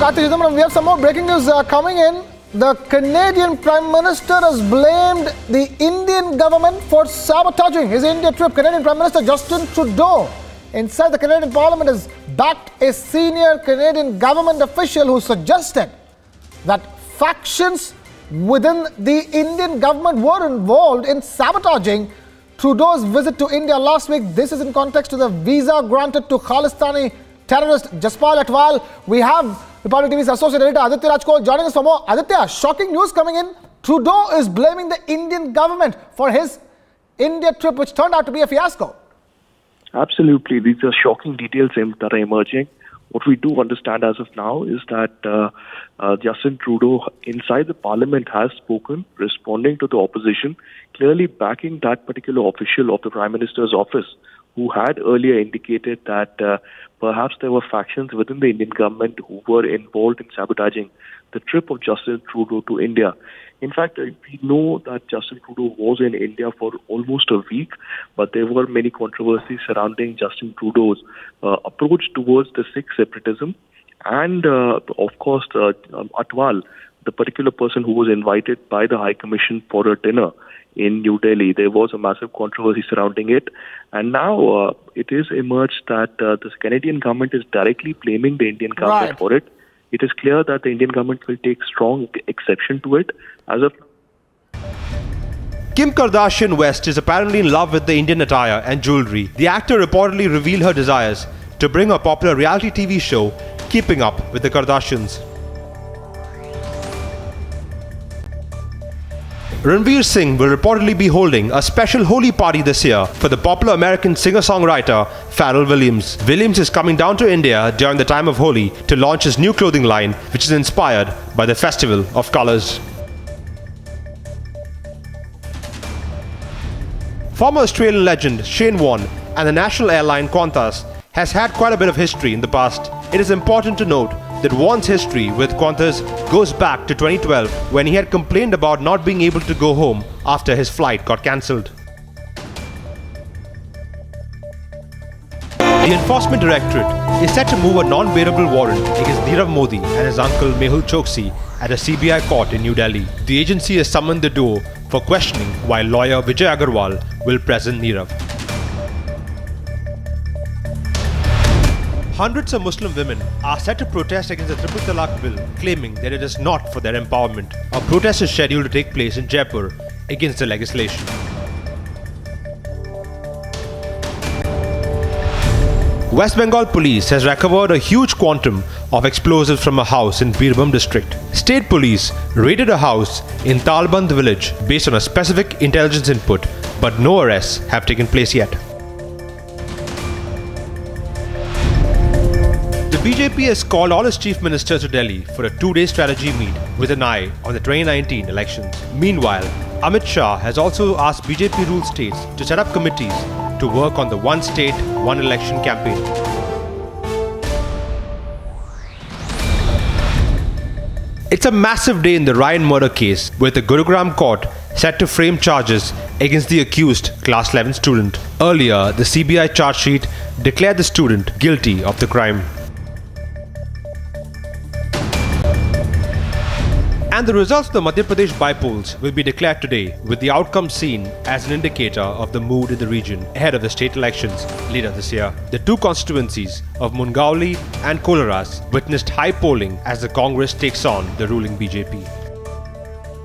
Karthi Chidambaram. We have some more breaking news coming in. The Canadian Prime Minister has blamed the Indian government for sabotaging his India trip. Canadian Prime Minister Justin Trudeau inside the Canadian Parliament has backed a senior Canadian government official who suggested that factions within the Indian government were involved in sabotaging Trudeau's visit to India last week. This is in context to the visa granted to Khalistani terrorist Jaspal Atwal. We have Republic TV's associate editor Aditya Rajkot joining us for more. Aditya, shocking news coming in. Trudeau is blaming the Indian government for his India trip, which turned out to be a fiasco. Absolutely. These are shocking details that are emerging. What we do understand as of now is that Justin Trudeau inside the parliament has spoken, responding to the opposition, clearly backing that particular official of the Prime Minister's office who had earlier indicated that perhaps there were factions within the Indian government who were involved in sabotaging the trip of Justin Trudeau to India. In fact, we know that Justin Trudeau was in India for almost a week, but there were many controversies surrounding Justin Trudeau's approach towards the Sikh separatism and, of course, Atwal, the particular person who was invited by the High Commission for a dinner in New Delhi. There was a massive controversy surrounding it. And now it is emerged that the Canadian government is directly blaming the Indian government for it. It is clear that the Indian government will take strong exception to it as of Kim Kardashian West is apparently in love with the Indian attire and jewelry. The actor reportedly revealed her desires to bring a popular reality TV show, Keeping Up with the Kardashians. Ranveer Singh will reportedly be holding a special Holi party this year for the popular American singer-songwriter Pharrell Williams. Williams is coming down to India during the time of Holi to launch his new clothing line, which is inspired by the Festival of Colours. Former Australian legend Shane Warne and the national airline Qantas has had quite a bit of history in the past. It is important to note that Warne's history with Qantas goes back to 2012 when he had complained about not being able to go home after his flight got cancelled. The Enforcement Directorate is set to move a non-bailable warrant against Nirav Modi and his uncle Mehul Choksi at a CBI court in New Delhi. The agency has summoned the duo for questioning while lawyer Vijay Agarwal will present Nirav. Hundreds of Muslim women are set to protest against the Triple Talaq bill, claiming that it is not for their empowerment. A protest is scheduled to take place in Jaipur against the legislation. West Bengal Police has recovered a huge quantum of explosives from a house in Birbhum district. State Police raided a house in Talband village based on a specific intelligence input, but no arrests have taken place yet. The BJP has called all its chief ministers to Delhi for a two-day strategy meet with an eye on the 2019 elections. Meanwhile, Amit Shah has also asked BJP-ruled states to set up committees to work on the One State, One Election campaign. It's a massive day in the Ryan murder case, with the Gurugram court set to frame charges against the accused Class 11 student. Earlier, the CBI charge sheet declared the student guilty of the crime. And the results of the Madhya Pradesh bypolls will be declared today, with the outcome seen as an indicator of the mood in the region ahead of the state elections later this year. The two constituencies of Mungauli and Kolaras witnessed high polling as the Congress takes on the ruling BJP.